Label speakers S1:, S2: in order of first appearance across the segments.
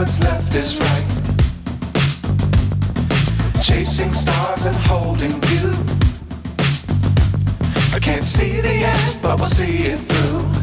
S1: what's left is right. Chasing stars and holding you. I can't see the end, but we'll see it through.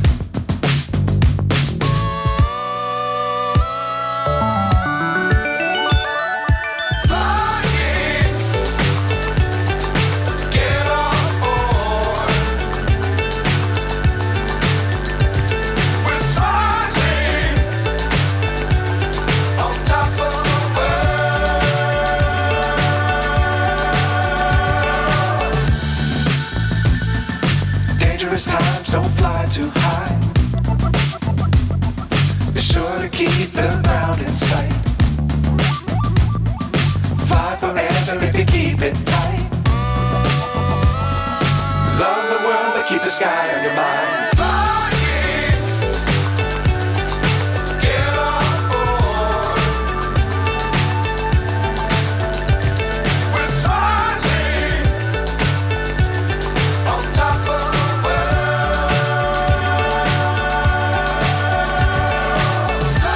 S1: Times don't fly too high. Be sure to keep the ground in sight. Fly forever if you keep it tight. Love the world but keep the sky